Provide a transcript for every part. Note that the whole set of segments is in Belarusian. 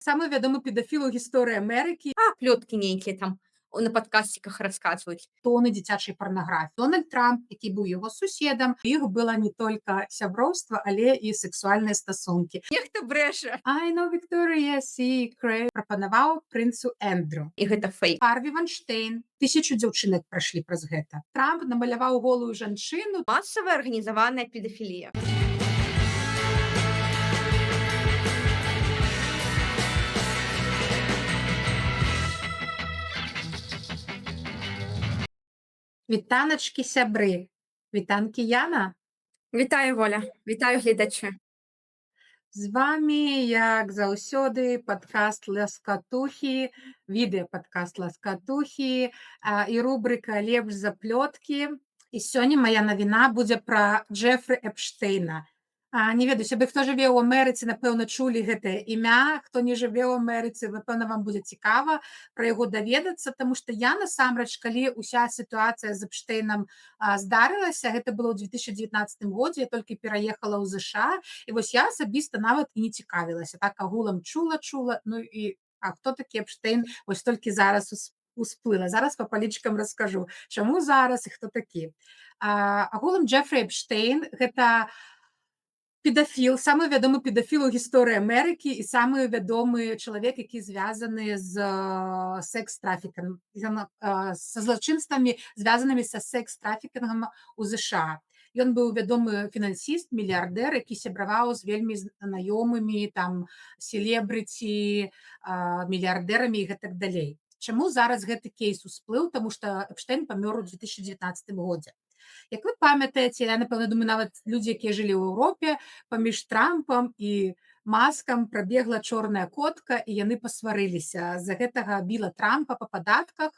Самы вядомы педафіл у гісторыі Амерыкі, Плёткі нейкія там на падкасціках расказваюць. тоны дзіцячай парнаграфіі. Дональд Трамп, які быў яго суседам, іх была не толькі сяброўства, але і сексуальныя стасункі. Нехта брэша. I know Victoria's Secret прапанаваў прынцу Эндрю. І гэта фэйк. Харві Ванштейн, 1000 дзяўчынак прайшлі праз гэта. Трамп намаляваў голую жанчыну. Масавая арганізаваная педафілія. Вітаначкі, сябры. Вітанкі, Яна. Вітаю, Воля. Вітаю, гледачы. З вамі, як заўсёды, падкаст Ласкатухі, відэападкаст Ласкатухі і рубрыка «Лепш за плёткі». І сёння мая навіна будзе пра Джефры Эпштейна. Не ведаю, сябе, хто жыве ў Амерыцы, напэўна, чулі гэтае імя. Хто не жыве ў Амерыцы, напэўна, вам будзе цікава пра яго даведацца, таму што я насамрэч, калі ўся сітуацыя з Эпштейнам здарылася, гэта было ў 2019 годзе, я толькі пераехала ў ЗША, і вось я асабіста нават і не цікавілася. Так агулам чула, ну і хто такі Эпштейн, вось толькі зараз усплыла. Зараз па палічкам раскажу, чаму зараз і хто такі. Агулам Джефры Эпштейн гэта педафіл, самы вядомы педафіл у гісторыі Амерыкі і самы вядомы чалавек, які звязаны з секс-трафікам, са злачынствамі, звязанымі са секс-трафікінгам у ЗША. Ён быў вядомы фінансіст, мільярдэр, які сябраваў з вельмі знаёмымі, там, селебрыці, мільярдэрамі і гэтак далей. Чаму зараз гэты кейс усплыў? Таму што Эпштейн памёр у 2019 годзе. Як вы памятаеце, я, напэўна, думаю, нават людзі, якія жылі ў Еўропе, паміж Трампам і Маскам прабегла чорная котка, і яны пасварыліся. З-за гэтага біла Трампа па падатках,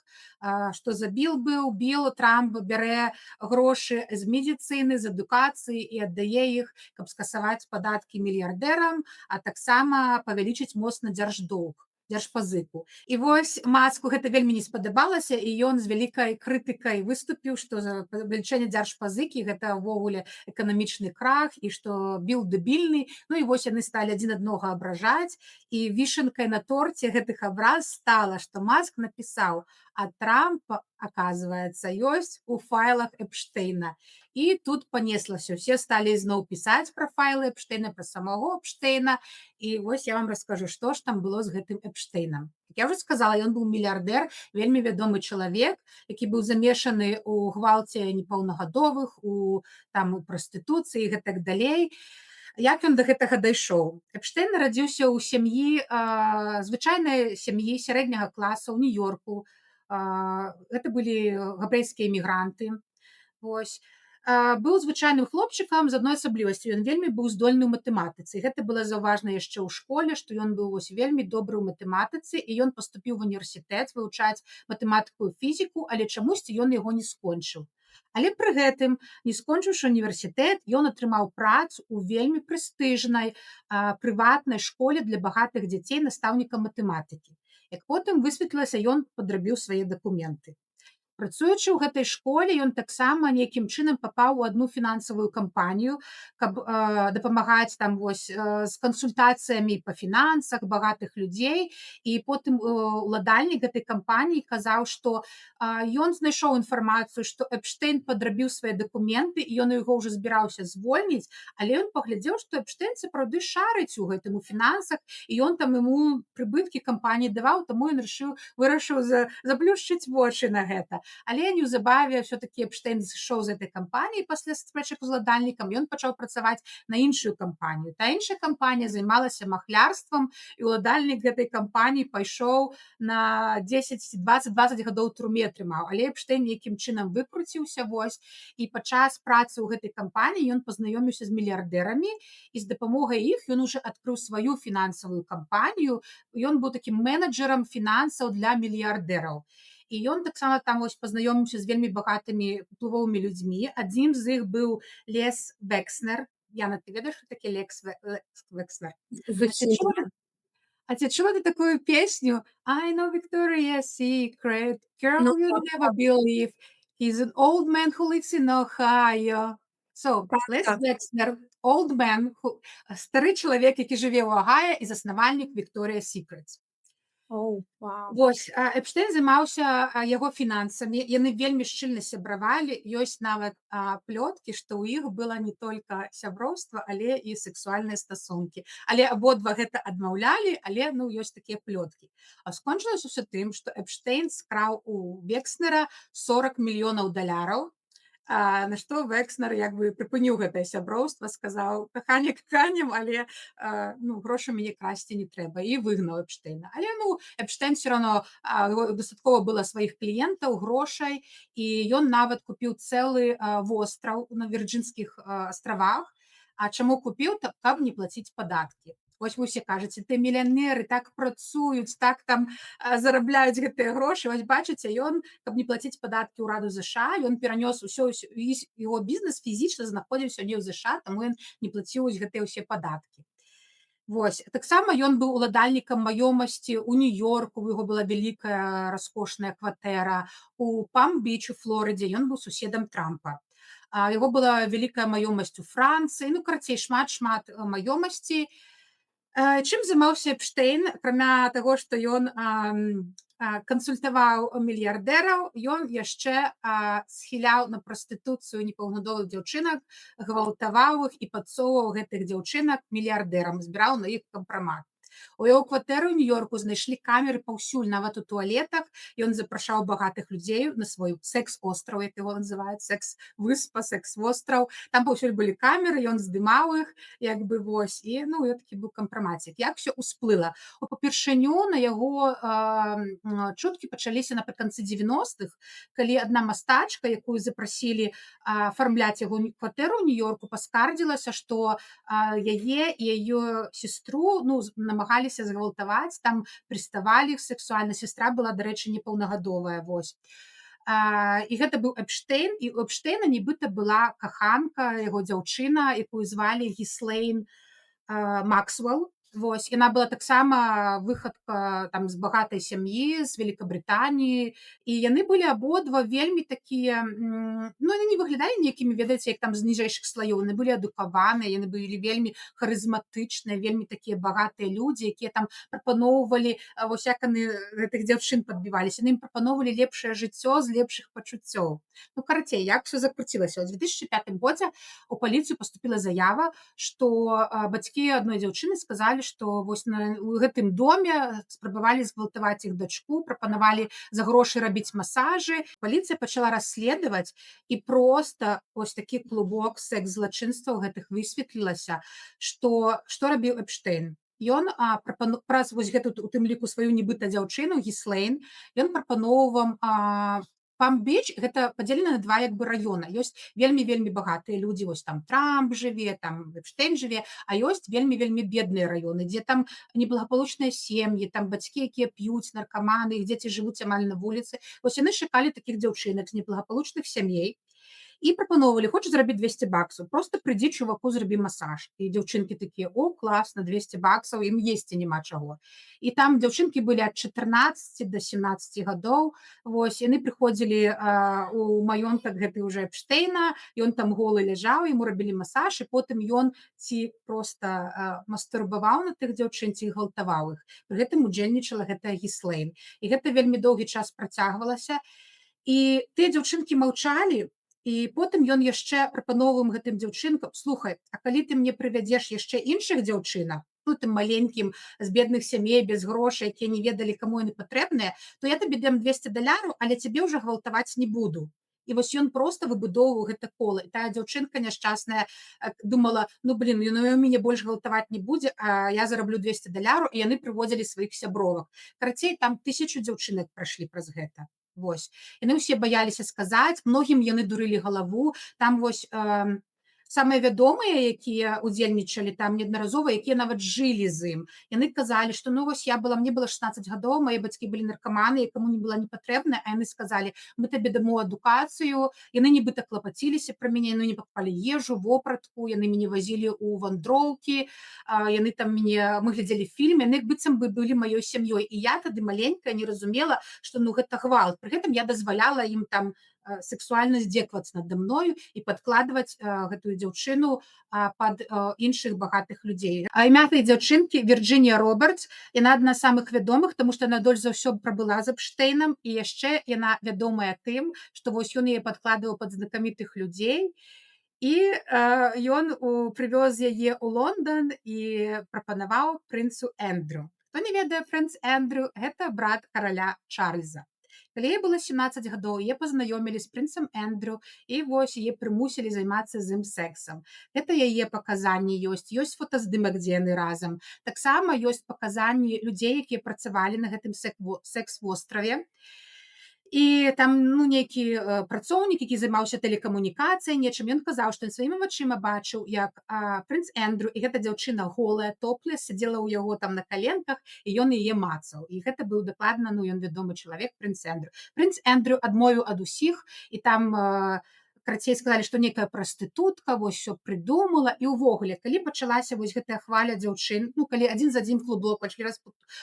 што за біл быў, Трамп бярэ грошы з медыцыны, з адукацыі і аддае іх, каб скасаваць падаткі мільярдэрам, а таксама павялічыць моцна дзярждоўг, дзяржпазыку. І вось Маску гэта вельмі не спадабалася, і ён з вялікай крытыкай выступіў, што за павелічэнне дзяржпазыкі гэта ўвогуле эканамічны крах, і што біл дэбільны. Ну і вось яны сталі адзін аднаго абражаць, і вішенкай на торце гэтых абраз стала, што Маск напісаў, а Трамп, аказваецца, ёсць у файлах Эпштейна. І тут панеслася. Усе сталі зноў пісаць пра файлы Эпштейна, пра самого Эпштейна. І вось я вам раскажу, што ж там было з гэтым Эпштейнам. Як я ўжо сказала, ён быў мільярдэр, вельмі вядомы чалавек, які быў замешаны ў гвалце непаўнагадовых, у прастытуцыі і гэтак далей. Як ён да гэтага дайшоў? Эпштейн нарадзіўся ў сям'і, звычайнай сям'і сярэдняга класа ў Нью-Йорку. Гэта былі габрэйскія эмігранты. Вось. Быў звычайным хлопчыкам з адной асаблівасцю. Ён вельмі быў здольны ў матэматыцы. Гэта было заўважна яшчэ ў школе, што ён быў вось вельмі добры ў матэматыцы, і ён паступіў в універсітэт вывучаць матэматыку і фізіку, але чамусьці ён яго не скончыў. Але пры гэтым, не скончыўшы універсітэт, ён атрымаў працу ў вельмі прэстыжнай прыватнай школе для багатых дзяцей настаўнікам матэматыкі. Як потым высветлілася, ён падрабіў свае дакументы. Працуючы ў гэтай школе, ён таксама нейкім чынам папаў у адну фінансавую кампанію, каб дапамагаць там вось з кансультацыямі па фінансах багатых людзей. І потым уладальнік гэтай кампаніі казаў, што ён знайшоў інфармацыю, што Эпштейн падрабіў свае дакументы, і ён яго ўжо збіраўся звольніць, але ён паглядзеў, што Эпштейн сапраўды шарыць у гэтым, у фінансах, і ён там яму прыбыткі кампаніі даваў, таму ён вырашыў заплюшчыць вочы на гэта. Але неўзабаве ўсё-такі Эпштейн сышоў з гэтай кампаніі пасля спрэчак з уладальнікам, ён пачаў працаваць на іншую кампанію. Та іншая кампанія займалася махлярствам, і уладальнік гэтай кампаніі пайшоў на 10-20 гадоў турме атрымаў. Але Эпштейн нейкім чынам выкруціўся вось, і падчас працы ў гэтай кампаніі ён пазнаёміўся з мільярдэрамі, і з дапамогай іх ён ужо адкрыў сваю фінансавую кампанію. Ён быў такім менеджерам фінансаў для мільярдэраў. І ён таксама там вось пазнаёміўся з вельмі багатымі уплывовымі людзьмі. Адзін з іх быў Лес Векснер. Яна, ты ведаеш, што такі Лекс Векснер? А ці чула ты такую песню? I know Victoria's Secret, girl Ну, you'll never believe. He's an old man who lives in Ohio. So, Les Так. Wexner, old man, стары чалавек, які жыве ў Агая і заснавальнік Victoria's Secrets. Оу, вау. Вось, Эпштэйн займаўся, яго фінансамі. Яны вельмі шчыльна сябравалі. Ёсць нават, плёткі, што ў іх была не толькі сяброўства, але і сексуальныя стасункі. Але абодва гэта адмаўлялі, але, ну, ёсць такія плёткі. А скончылася ўсё тым, што Эпштэйн скраў у Векснера 40 мільёнаў даляраў, на што Векснер як бы прыпыніў гэтае сяброўства, сказаў: «Каханне каханнем, але, ну, грошы мяне красці не трэба», і выгнаў Эпштэйна. Але, ну, Эпштэйн всё равно, дастаткова было сваіх кліентаў, грошай, і ён нават купіў цэлы, востраў на Вірджынскіх, астравах. А чаму купіў? Каб не плаціць падаткі. Вось вы ўсе кажаце: «Ты мільянеры, так працуюць, так там, зарабляюць гэтыя грошы». Вось бачыце, ён, каб не плаціць падаткі ўраду ЗША, ён перанёс увесь яго бізнес фізічна знаходзіўся не ў ЗША, таму ён не плаціў вось гэтыя ўсе падаткі. Вось. Таксама ён быў уладальнікам маёмасці ў Нью-Йорку, у яго была вялікая раскошная кватэра, у Пам-Біч у Флорыдзе ён быў суседам Трампа. Яго была вялікая маёмасць у Францыі, ну, карацей, шмат-шмат маёмасцей. Чым займаўся Эпштэйн, акрамя таго, што ён кансультаваў мільярдэраў, ён яшчэ схіляў на прастытуцыю непаўнадолых дзяўчынак, гвалтаваў іх і падсоўваў гэтых дзяўчынак мільярдэрам, збіраў на іх кампрамат. У яго кватэры ў Нью-Йорку знайшлі камеры паўсюль, нават у туалетах. Ён запрашаў багатых людзей на свой секс-остраў, як яго называюць, секс-выспа, секс-востраў. Там паўсюль былі камеры, ён здымаў іх, як бы, вось, і, ну, і такі быў кампрамацік. Як усё ўсплыла? Упершыню на яго чуткі пачаліся напрыканцы 90-х, калі адна мастачка, якую запрасілі афармляць яго кватэру ў Нью-Йорку, паскардзілася, што яе і яе сестру, ну, намагаліся згвалтаваць, там прыставалі іх сексуальна. Сестра была, дарэчы, непаўнагадовая, вось. І гэта быў Эпштэйн, і у Эпштэйна нібыта была каханка, яго дзяўчына, якую звалі Гіслэйн Максвелл. Вось. Яна была таксама выхадка там з багатай сям'і, з Великабрытаніі, і яны былі абодва вельмі такія, ну, яны не выглядалі нейкімі, ведаеце, як там з ніжэйшых слаёў, яны былі адукаваныя, яны былі вельмі харызматычныя, вельмі такія багатыя людзі, якія там прапаноўвалі, вось як яны гэтых дзяўчын падбіваліся, яны ім прапаноўвалі лепшае жыццё з лепшых пачуццёў. Ну, карацей, як усё закруцілася? У 2005 годзе у паліцыю паступіла заява, што бацькі адной дзяўчыны сказалі, што вось у гэтым доме спрабавалі згвалтаваць іх дачку, прапанавалі за грошы рабіць масажы. Паліцыя пачала расследаваць, і проста вось такі клубок секс-злачынстваў гэтых высветлілася, што рабіў Эпштэйн. Ён праз вось гэту, у тым ліку, сваю нібыта дзяўчыну Гіслэйн, ён прапаноўваў Пам-Біч, гэта падзелена на два як бы раёна. Ёсць вельмі-вельмі багатыя людзі, вось там Трамп жыве, там Эпштэйн жыве, а ёсць вельмі-вельмі бедныя раёны, дзе там неблагаполучныя сем'і, там бацькі, якія п'юць, наркаманы, іх дзеці жывуць амаль на вуліцы. Вось яны шукалі такіх дзяўчынак з неблагаполучных сямей і прапаноўвалі: «Хочаш зрабіць $200? Проста прыйдзі, чуваку, зрабі масаж». І дзяўчынкі такія: «О, класна, $200, ім есці няма чаго». І там дзяўчынкі былі ад 14 до 17 гадоў. Вось, яны прыходзілі у маёнтак гэты ўжо Эпштэйна, ён там голы ляжаў, яму рабілі масаж, і потым ён ці проста мастурбаваў на тых дзяўчын, ці гвалтаваў іх. Пры гэтым удзельнічала гэтая Гіслэйн. І гэта вельмі доўгі час працягвалася. І тыя дзяўчынкі маўчалі, і потым ён яшчэ прапаноўваў гэтым дзяўчынкам: «Слухай, а калі ты мне прывядзеш яшчэ іншых дзяўчынак, ну, тым маленькім, з бедных сямей, без грошай, якія не ведалі, каму яны патрэбныя, то я табе дам $200, але цябе ўжо гвалтаваць не буду». І вось ён проста выбудоўваў гэта кола. І тая дзяўчынка няшчасная думала: «Ну, блін, ён мяне больш гвалтаваць не будзе, а я зараблю $200», і яны прыводзілі сваіх сябровак. Карацей, там 1000 дзяўчынак прайшлі праз гэта. Вось. Яны ўсе баяліся сказаць, многім яны дурылі галаву. Там вось самыя вядомыя, якія удзельнічалі там неаднаразова, якія нават жылі з ім, яны казалі, што ну вось мне было 16 гадоў, мае бацькі былі наркаманы, каму не была не патрэбная, а яны сказалі: «Мы табе дамо адукацыю». Яны нібыта клапаціліся пра мяне, яны не пакупалі ежу, вопратку, яны мяне вазілі ў вандроўкі, яны там мы глядзелі фільм, яны быццам бы былі маёй сям'ёй. І я тады маленькая не разумела, што ну гэта гвалт. Пры гэтым я дазваляла ім там сексуальна здзекавацца нада мною і падкладваць гэтую дзяўчыну пад іншых багатых людзей. А імя гэтай дзяўчынкі Вірджынія Робертс. Яна адна з самых вядомых, таму што яна больш за ўсё прабыла з Эпштейнам, і яшчэ яна вядомая тым, што вось ён яе падкладваў пад знакамітых людзей, і ён прывёз яе ў Лондан і прапанаваў прынцу Эндрю. Хто не ведае, прынц Эндрю гэта брат караля Чарльза. Калі ёй было 17 гадоў, яе пазнаёмілі з прынцам Эндрю, і вось яе прымусілі займацца з ім сэксам. Гэта яе паказанні ёсць фотаздымак, дзе яны разам. Таксама ёсць паказанні людзей, якія працавалі на гэтым секс-востраве. І там ну, нейкі працоўнік, які займаўся тэлекамунікацыяй, нечым, ён казаў, што ён сваімі вачыма бачыў, як прынц Эндрю і гэта дзяўчына голая, топлес, сядзела ў яго там на каленках, і ён яе мацаў. І гэта быў дакладна, ну, ён вядомы чалавек, прынц Эндрю. Прынц Эндрю адмовіў ад усіх, і там карацей сказалі, што нейкая прастытутка вось усё прыдумала. І ўвогуле, калі пачалася вось гэтая хваля дзяўчын, ну, калі адзін за адзін клубок пачалі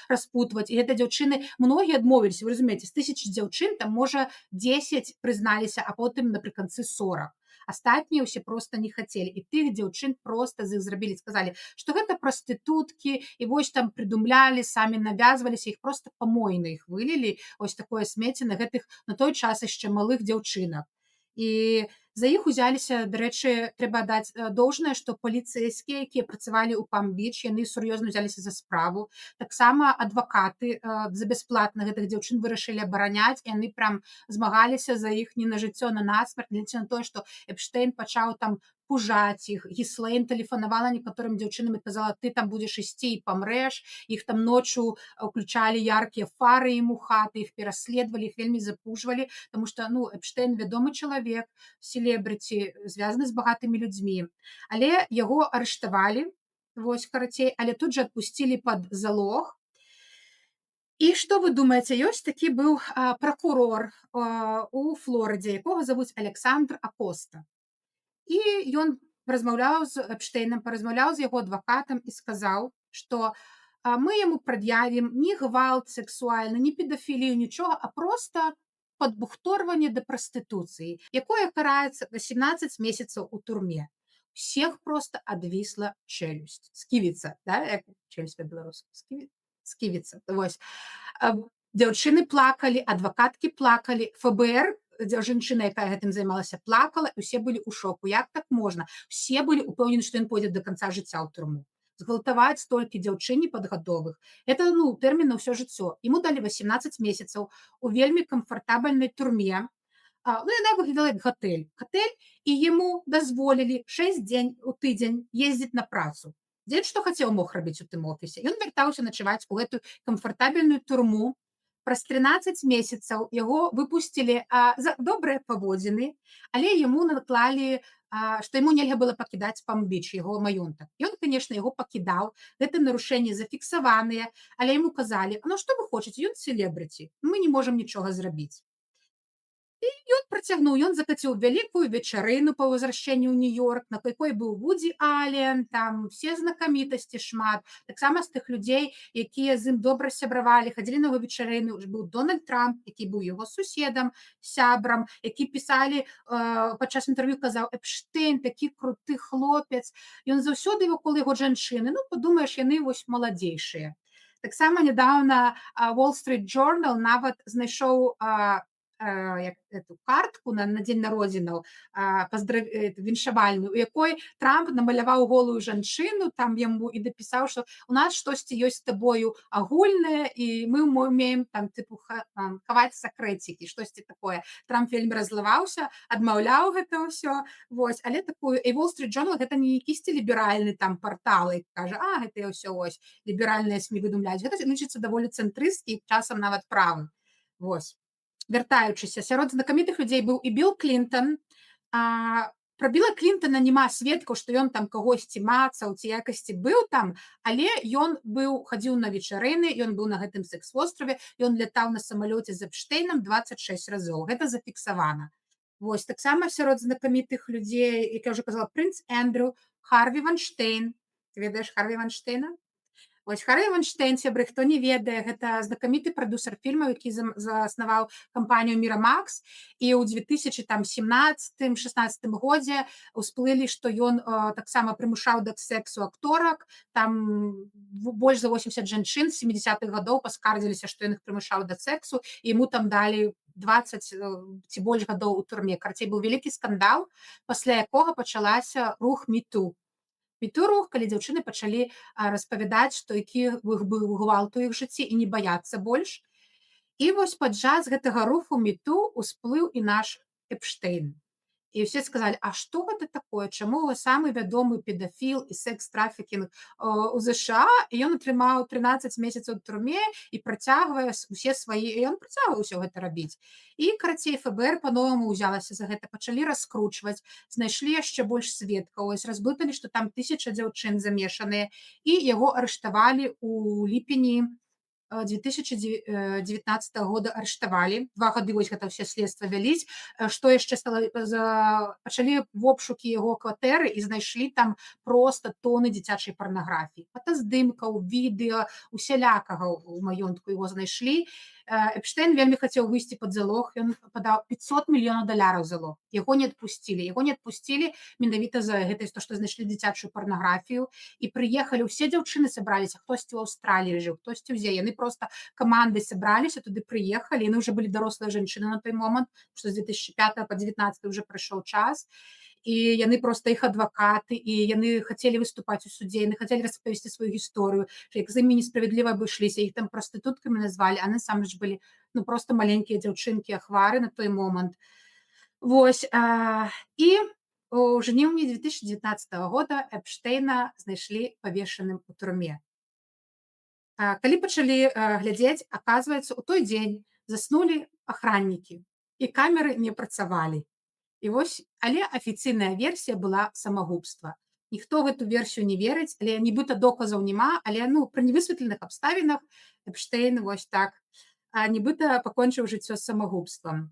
распутваць, і гэта дзяўчыны, многія адмовіліся, вы разумееце, з 1000 дзяўчын там можа 10 прызналіся, а потым напрыканцы 40. Астатнія ўсе проста не хацелі, і тых дзяўчын проста з іх зрабілі, сказалі, што гэта прастытуткі, і вось там прыдумлялі, самі навязваліся, іх проста памойна іх вылілі, ось такое смецце на гэтых на той час яшчэ малых дзяўчынак. І за іх узяліся, дарэчы, трэба даць доўжнае, што паліцэйскія, якія працавалі ў Пам-Біч, яны сур'ёзна ўзяліся за справу. Таксама адвакаты за бясплатна гэтых дзяўчын вырашылі абараняць, і яны прям змагаліся за іх не на жыццё, на насмерць, глядзячы на тое, што Эпштейн пачаў там пужаць іх. Гіслэйн тэлефанавала некаторым дзяўчынам і казала, ты там будзеш ісці і памрэш. Іх там ноччу ўключалі яркія фары ім у хаты, іх пераследавалі, іх вельмі запужвалі, таму што ну, Эпштейн вядомы чалавек, селебрыці, звязаны з багатымі людзьмі. Але яго арыштавалі, вось карацей, але тут жа адпусцілі пад залог. І што вы думаеце, ёсць такі быў пракурор у Флорыдзе, якога завуць Александр Акоста. І ён размаўляў з Эпштейнам, паразмаўляў з яго адвакатам і сказаў, што мы яму прад'явім не гвалт сексуальны, не педафілію, нічога, а проста падбухторванне да прастытуцыі, якое караецца 18 месяцаў у турме. Усіх проста адвісла чэлюсць. Сківіца, да? Як чэлюсць па-беларуску? Сківіца. Вось. Дзяўчыны плакалі, адвакаткі плакалі, ФБР, жанчына, якая гэтым займалася, плакала, і ўсе былі ў шоку. Як так можна? Усе былі ўпэўнены, што ён пойдзе да канца жыцця ў турму. Згвалтаваць столькі дзяўчын непадгатовых. Это ну, тэрмін на ўсё жыццё. Яму далі 18 месяцаў у вельмі камфартабельнай турме. Ну, яна выглядала як гатэль. Гатэль, і яму дазволілі 6 дзень у тыдзень ездзіць на працу. Дзень што хацеў, мог рабіць у тым офісе. Ён вяртаўся начаваць у гэтую камфартабельную турму. Праз 13 месяцаў яго выпусцілі за добрыя паводзіны, але яму наклалі, што яму нельга было пакідаць Пам-Біч, яго маёнтак. Ён, канешне, яго пакідаў, гэты нарушэнні зафіксаваныя, але яму казалі, ну што вы хочаце, ён селебрыці, мы не можам нічога зрабіць. Ён працягнуў, ён закаціў вялікую вечарыну па возвращэнні ў Нью-Йорк, на якой быў Вудзі Ален, там все знакамітасці шмат. Таксама з тых людзей, якія з ім добра сябравалі, хадзілі на яго вечарыны, быў Дональд Трамп, які быў яго суседам, сябрам, які пісалі падчас інтэрв'ю, казаў, Эпштейн такі круты хлопец. Ён заўсёды вакол яго жанчыны. Ну, падумаеш, яны вось маладзейшыя. Таксама нядаўна Wall Street Journal нават знайшоў эту картку на дзень народзінаў віншавальную, у якой Трамп намаляваў голую жанчыну, там яму і дапісаў, што у нас штосьці ёсць з табою агульнае, і мы умеем там тыпу хаваць сакрэцікі, штосьці такое. Трамп вельмі раззлаваўся, адмаўляў гэта ўсё. Вось. Але такую і Wall Street Journal гэта не якісьці ліберальны там партал, і кажа, гэта ўсё вось ліберальныя СМІ выдумляюць. Гэта лічыцца даволі цэнтрысцкі, часам нават правы. Вось. Вяртаючыся, сярод знакамітых людзей быў і Білл Клінтон. Пра Біла Клінтона няма сведкаў, што ён там кагосьці мацаў ці якасці быў там, але ён хадзіў на вечарыны, ён быў на гэтым секс-востраве, ён лятаў на самалёце з Эпштейнам 26 разоў. Гэта зафіксавана. Вось, таксама сярод знакамітых людзей, як я ўжо казала, прынц Эндрю, Харві Вайнштейн. Ты ведаеш Харві Вайнштейна? Вось Харві Вайнштэйн, сябры, хто не ведае, гэта знакаміты прадюсер фільмаў, які заснаваў кампанію Miramax. І ў 2017-16 годзе ўсплылі, што ён таксама прымушаў да сексу акторак. Там больш за 80 жанчын з 70-х гадоў паскардзіліся, што ён іх прымушаў да сексу, і яму там далі 20 ці больш гадоў у турме. Карацей, быў вялікі скандал, пасля якога пачалася рух Me Too. Рух, калі дзяўчыны пачалі распавядаць, што які іх быў гвалт у іх жыцці і не баяцца больш. І вось падчас гэтага руху Me Too усплыў і наш Эпштэйн. І ўсе сказалі: "А што гэта такое? Чаму самы вядомы педафіл і секс-трафікінг у ЗША, і ён атрымаў 13 месяцаў у турме і працягвае усе свае, і ён працягвае ўсё гэта рабіць". І карацей, ФБР па-новаму ўзялася за гэта, пачалі раскручваць, знайшлі яшчэ больш сведкаў, вось разблыталі, што там 1000 дзяўчын замешаныя, і яго арыштавалі ў ліпені 2019 года, арыштавалі. 2 гады вось гэта ўсе следства вяліць. Што яшчэ стала, пачалі обшукі яго кватэры і знайшлі там проста тоны дзіцячай парнаграфіі. Фотаздымкаў, відэа, усялякага ў маёнтку яго знайшлі. Эпштэйн вельмі хацеў выйсці пад залог, ён падаў $500 мільёнаў залог. Яго не адпусцілі. Яго не адпусцілі менавіта за гэта, што знайшлі дзіцячую парнаграфію. І прыехалі ўсе дзяўчыны, сабраліся, хтосьці ў Аўстраліі жыў, хтосьці ўдзе. Яны проста камандай сабраліся, туды прыехалі, яны ўжо былі дарослыя жанчыны на той момант, што з 2005 па 19 уже прыйшоў час. І яны проста іх адвакаты, і яны хацелі выступаць у судзе, яны хацелі распавесці сваю гісторыю, як з імі несправядліва абышліся, іх там прастытуткамі назвалі, а насамрэч былі проста маленькія дзяўчынкі, ахвары на той момант. Вось, і у жніўні 2019 года Эпштэйна знайшлі павешаным у турме. Калі пачалі глядзець, аказваецца, у той дзень заснулі ахраннікі, і камеры не працавалі. І вось, але афіцыйная версія была самагубства. Ніхто гэту версію не верыць, але нібыта доказаў няма, але пры невысветленых абставінах Эпштэйн вось так нібыта пакончыў жыццё самагубствам.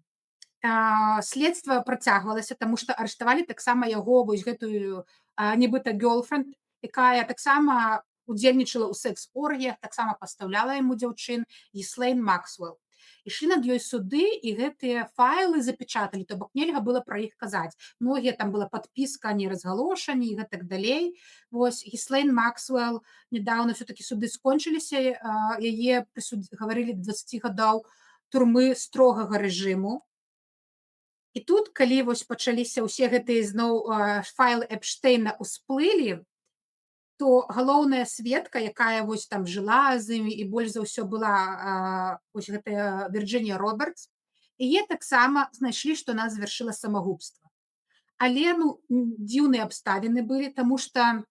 Следства працягвалася, таму што арыштавалі таксама яго вось гэтую нібыта гёлфрэнд, якая таксама удзельнічала ў секс-оргіях, таксама пастаўляла яму дзяўчын, Гіслэйн Максвелл. Ішлі над ёй суды, і гэтыя файлы запечаталі, то бок нельга было пра іх казаць. Многія там была падпіска, не разгалошані і гэтак далей. Вось Гіслэйн Максвелл нядаўна ўсё-такі суды скончыліся, яе гаварылі 20 гадоў турмы строгага рэжыму. І тут, калі вось пачаліся ўсе гэтыя зноў файлы Эпштэйна ўсплылі, то галоўная сведка, якая вось там жыла з імі і больш за ўсё была вось гэтая Вірджынія Робертс, яе таксама знайшлі, што яна завяршыла самагубства. Але дзіўныя абставіны былі, таму што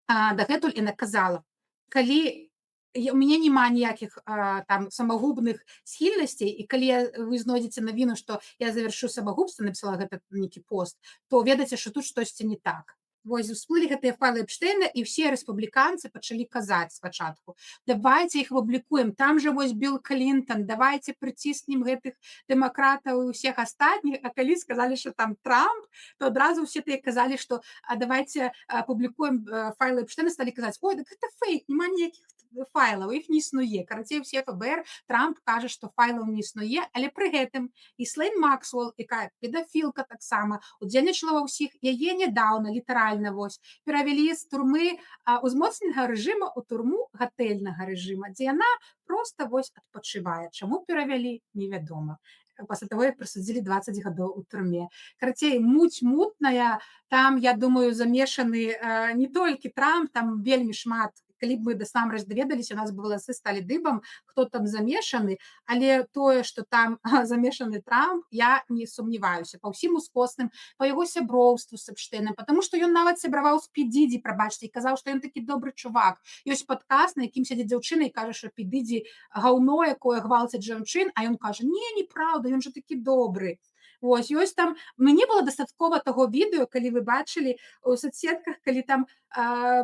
дагэтуль яна казала: "Калі у мяне няма ніякіх там самагубных схільнасцей, і калі вы знойдзеце навіну, што я завяршу самагубства", напісала гэта нейкі пост, то ведаеце, што тут штосьці не так. Вось усплылі гэтыя файлы Эпштэйна, і ўсе рэспубліканцы пачалі казаць спачатку: "Давайце іх апублікуем, там жа вось Білл Клінтон, давайце прыціснем гэтых дэмакратаў і ўсіх астатніх". А калі сказалі, што там Трамп, то адразу ўсе тыя казалі, што давайце апублікуем файлы Эпштэйна, сталі казаць: "Ой, дык гэта фэйк, няма ніякіх файлаў, іх не існуе". Карацей, усе ФБР, Трамп кажа, што файлаў не існуе, але пры гэтым Гіслэйн Максвелл, якая педафілка таксама, удзельнічала ва ўсіх, яе нядаўна літаральна вось перавялі з турмы узмоцненага рэжыма ў турму гатэльнага рэжыма, дзе яна проста вось адпачывае. Чаму перавялі, невядома. Пасля таго, як прысудзілі 20 гадоў у турме. Карацей, муць мутная, там, я думаю, замешаны не толькі Трамп, там вельмі шмат. Калі б мы насамрэч даведаліся, у нас бы валасы сталі дыбам, хто там замешаны, але тое, што там замешаны Трамп, я не сумняваюся. Па ўсім ускосным, па яго сяброўству з Эпштэйнам, потому што ён нават сябраваў з Пі Дідзі, прабачце, і казаў, што ён такі добры чувак. Ёсць падкаст, на якім сядзіць дзяўчына і кажа, што Пі Дідзі гаўно, якое гвалціць жанчын, а ён кажа: "Не, неправда, ён жа такі добры". Вось, ёсць там, мне было дастаткова таго відэо, калі вы бачылі у соцсетках, калі там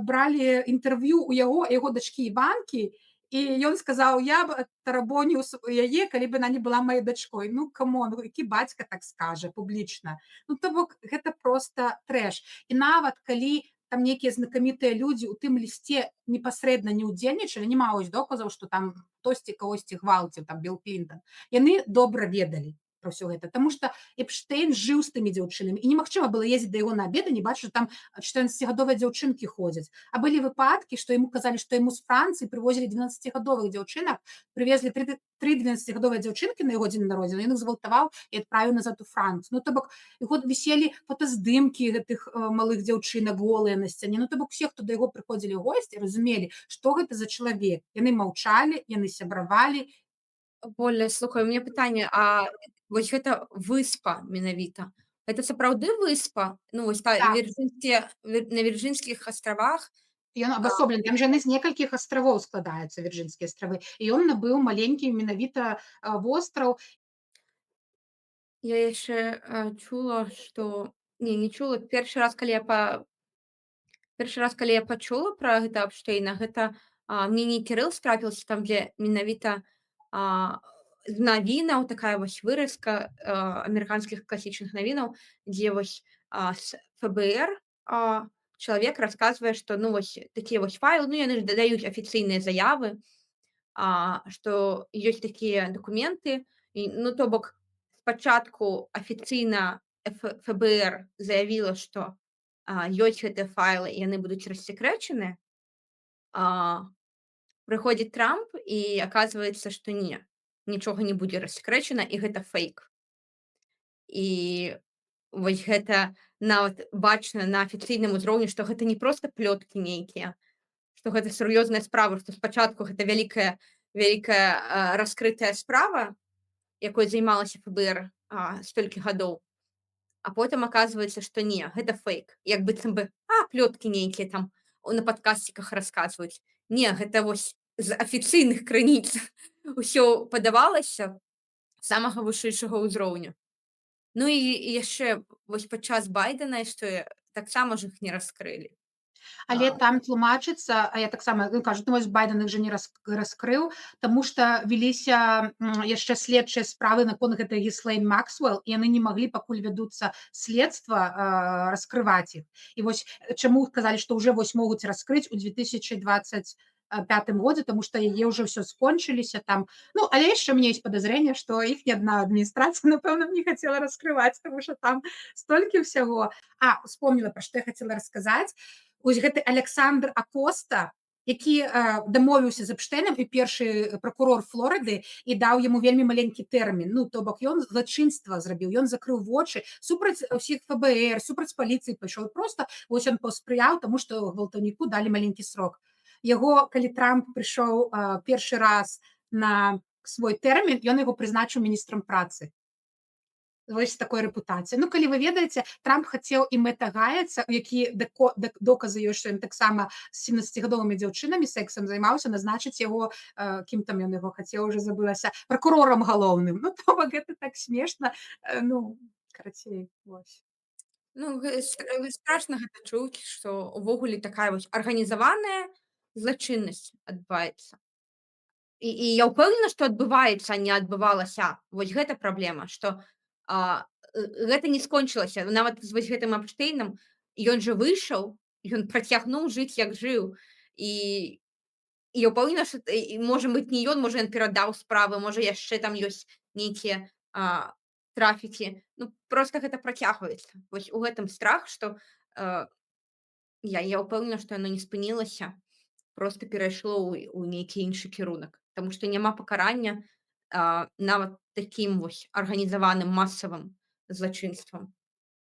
бралі інтэрв'ю у яго дачкі Іванкі, і ён сказаў: "Я б тарабоніў яе, калі б яна не была маёй дачкой". Камон, які бацька так скажа публічна? То бок гэта проста трэш. І нават калі там нейкія знакамітыя людзі ў тым лісце непасрэдна не ўдзельнічалі, няма вось доказаў, што там хтосьці кагосьці гвалціў, там Білл Клінтон. Яны добра ведалі про ўсё гэта, таму што Эпштэйн жыў з тымі дзяўчынамі, і немагчыма было ездзіць да яго на абеды, не бачыць, што там 14гадовыя дзяўчынкі ходзяць. А былі выпадкі, што яму казалі, што яму з Францыі прывозілі 12гадовых дзяўчынак, прывезлі тры 12гадовыя дзяўчынкі на яго дзень народзінаў, ён іх згвалтаваў і адправіў назад у Францыю. Ну то бок яго віселі фотаздымкі гэтых малых дзяўчынак голыя на сцяне. Ну то бок усе, хто да яго прыходзілі ў госці, разумелі, што гэта за чалавек. Яны маўчалі, яны сябравалі. Оля, слухай, у меня пытанне, а вось гэта выспа менавіта. Гэта сапраўды выспа? Ну, вось Так, на Вірджынскіх астравах. ён абасоблены. Там жа яны з некалькіх астравоў складаюцца, Вірджынскія астравы. І ён набыў маленькі менавіта востраў. Я яшчэ, чула, што не чула. Першы раз, калі я пачула пра гэта Эпштэйна, гэта, мне нейкі рылс трапіўся там, дзе менавіта, а, з навінаў такая вось выразка, амерыканскіх класічных навінаў, дзе вось, з ФБР, чалавек расказвае, што, ну, вось такія вось файлы, ну, яны ж дадаюць афіцыйныя заявы, што ёсць такія дакументы. І, ну, то бок, спачатку афіцыйна ФБР заявіла, што ёсць гэтыя файлы, і яны будуць рассекрэчаны. А, Прыходзіць Трамп, і аказваецца, што не, нічога не будзе рассекрэчана, і гэта фэйк. І вось гэта нават бачна на афіцыйным узроўні, што гэта не проста плёткі нейкія, што гэта сур'ёзная справа, што спачатку гэта вялікая раскрытая справа, якой займалася ФБР столькі гадоў. А потым аказваецца, што не, гэта фэйк. Як быццам бы, плёткі нейкія там на падкасціках расказваюць. Не, гэта вось з афіцыйных крыніц усё падавалася самага вышэйшага ўзроўню. Ну і яшчэ вось падчас Байдена яшчэ таксама ж іх не раскрылі. Але А, там тлумачыцца, а я таксама, ну, кажуць, ну, вось Байден іх жа не раскрыў, таму што вяліся яшчэ следчыя справы наконт гэтай Гіслэйн Максвелл, і яны не маглі, пакуль вядуцца следства, раскрываць іх. І вось чаму казалі, што ўжо вось могуць раскрыць у 2025 годзе, таму што яе ўжо ўсё скончыліся там. Ну, але яшчэ у мяне ёсць падазрэнне, што іх ні адна адміністрацыя, напэўна, не хацела раскрываць, таму што там столькі ўсяго. Успомніла, пра што я хацела расказаць. Вось гэты Александр Акоста, які дамовіўся з Эпштэйнам, і першы пракурор Флорыды, і даў яму вельмі маленькі тэрмін. Ну то бок ён злачынства зрабіў, ён закрыў вочы супраць усіх ФБР, супраць паліцыі пайшоў. Проста вось ён паспрыяў таму, што гвалтаўніку далі маленькі срок. Яго, калі Трамп прыйшоў першы раз на свой тэрмін, ён яго прызначыў міністрам працы. Вось з такой рэпутацыяй. Ну, калі вы ведаеце, Трамп хацеў і мэта гаяцца, які доказы ёсць, што ён таксама з 17гадовымі дзяўчынамі сэксам займаўся, назначыць яго, кім там ён яго хацеў, уже забылася, пракурорам галоўным. Ну, то бок гэта так смешна. Ну, карацей, вось. ну, страшна гэта чуць, што ўвогуле такая вось арганізаваная злачыннасць адбываецца. І я ўпэўнена, што адбываецца, а не адбывалася. Вось гэта праблема, што гэта не скончылася. Нават з вось гэтым Эпштэйнам ён жа выйшаў, ён працягнуў жыць, як жыў. І і я ўпэўнена, што можа быць, не ён, можа, ён перадаў справы, можа, яшчэ там ёсць нейкія трафікі. Ну, проста гэта працягваецца. Вось у гэтым страх, што я ўпэўнена, што яно не спынілася, проста перайшло ў нейкі іншы кірунак. Таму што няма пакарання нават такім вось арганізаваным масавым злачынствам.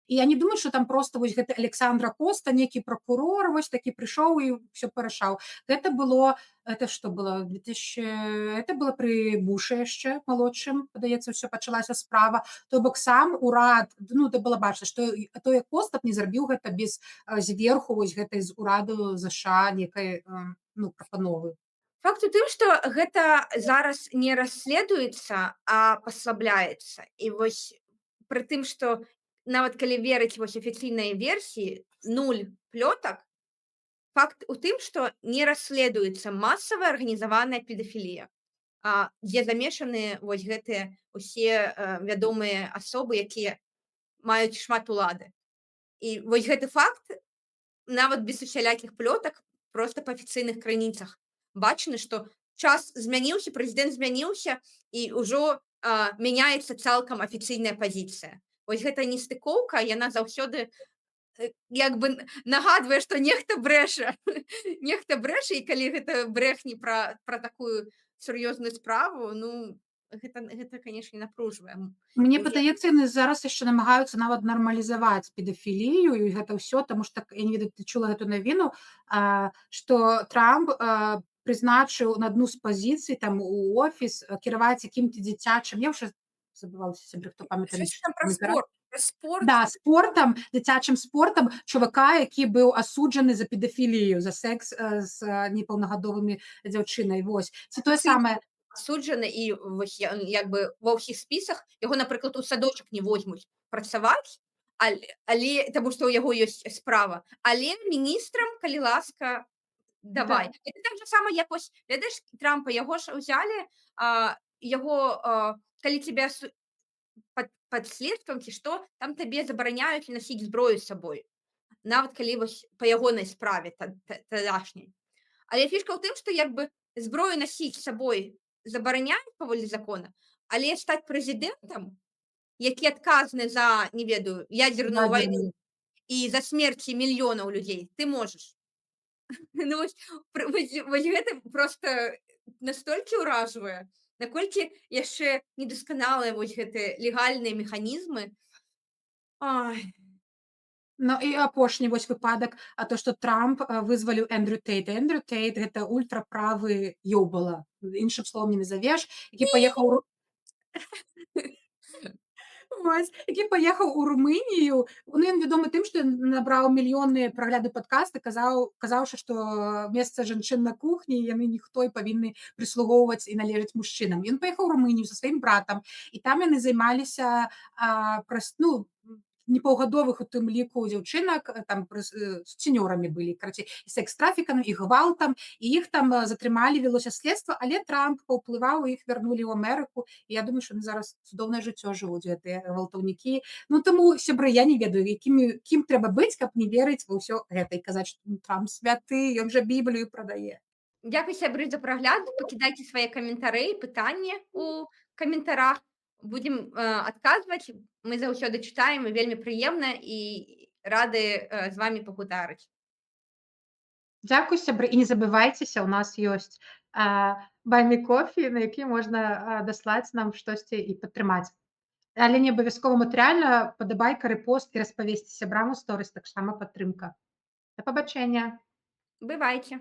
І я не думаю, што там проста вось гэты Александр Акоста, нейкі пракурор, вось такі прыйшоў і ўсё парашаў. Это што было 2000 это было пры Бушы яшчэ малодшым, падаецца, ўсё пачалася справа. То бок сам урад, ну, это было бачна, што той Акоста б не зрабіў гэта без зверху вось гэтай з ураду ЗША некай, ну, прапановы. Факт у тым, што гэта зараз не расследуецца, а паслабляецца. І вось пры тым, што нават калі верыць вось афіцыйнай версіі, 0 плётак, факт у тым, што не расследуецца масавая арганізаваная педафілія, дзе замешаны вось гэтыя ўсе вядомыя асобы, якія маюць шмат улады. І вось гэты факт нават без усялякіх плётак, просто па афіцыйных крыніцах бачна, што час змяніўся, прэзідэнт змяніўся і ўжо, мяняецца цалкам афіцыйная пазіцыя. Вось гэта нестыкоўка, яна заўсёды, як бы нагадвае, што нехта брэша. Нехта брэша, і калі гэта брэхні пра такую сур'ёзную справу, ну, гэта, канешне, напружвае Мне узнік. падаецца, яны зараз яшчэ намагаюцца нават нармалізаваць педафілію і гэта ўсё, таму што я не ведаю, ты чула гэту навіну, што Трамп, прызначыў на адну з пазіцый там у офіс, кіраваць якім-то дзіцячым, я ўжо забывалася сябры, хто памятае Щось напішыце там ў пра каментарах. спорт, пра спорт. Да, спортам, дзіцячым спортам чувака, які быў асуджаны за педафілію, за секс, з непаўнагадовымі дзяўчынай. Вось. Ці тое самае. Асуджаны, і вось як бы ва ўсіх спісах яго, напрыклад, у садочак не возьмуць працаваць, але таму што ў яго ёсць справа, але міністрам, калі ласка, давай. Да. Это так же сама, як вось ведаеш Трампа, яго ж узялі, яго, калі цябе пад следствам ці што, там табе забараняюць насіць зброю з сабой. Нават калі вось па ягонай справе тадашняй. Але фішка ў тым, што як бы зброю насіць з сабой забараняюць паводле закона, але стаць прэзідэнтам, які адказны за, не ведаю, ядзерную вайну Ядерную. і за смерці мільёнаў людзей, ты можаш. Ну вось гэта проста настолькі ўражвае, наколькі яшчэ недасканалыя вось гэтыя легальныя механізмы. Ай, Ну і апошні вось выпадак, то, што Трамп, вызваліў Эндрю Тейта. Эндрю Тейт гэта ультраправы ёбала, іншым словам не назавеш, які паехаў вось, які паехаў у Румынію. Ну, ён вядомы тым, што ён набраў мільённыя прагляды падкаста, казаўшы, што месца жанчын на кухні, яны ніхто і павінны прыслугоўваць і належаць мужчынам. Ён паехаў у Румынію са сваім братам, і там яны займаліся, ну, непаўгадовых у тым ліку дзяўчынак, там суценёрамі былі, карацей, і секс-трафікам, і гвалтам, і іх там затрымалі, вялося следства, але Трамп паўплываў, іх вярнулі ў Амерыку. І я думаю, што яны зараз цудоўнае жыццё жывуць, гэтыя гвалтаўнікі. Ну, таму, сябры, я не ведаю, кім трэба быць, каб не верыць ва ўсё гэта і казаць, што Трамп святы, ён жа Біблію прадае. дзякуй, сябры, за прагляд. Пакідайце свае каментары і пытанні ў каментарах. Будзем адказваць. Мы заўсёды чытаем, і вельмі прыемна, і рады з вамі пагутарыць. Дзякуй, сябры, і не забывайцеся, у нас ёсць Buy Me Coffee, на які можна даслаць нам штосьці і падтрымаць. Але не абавязкова матэрыяльна, падабайка, рэпост і распавесці сябрам у сторыс таксама падтрымка. Да пабачэння. Бывайце.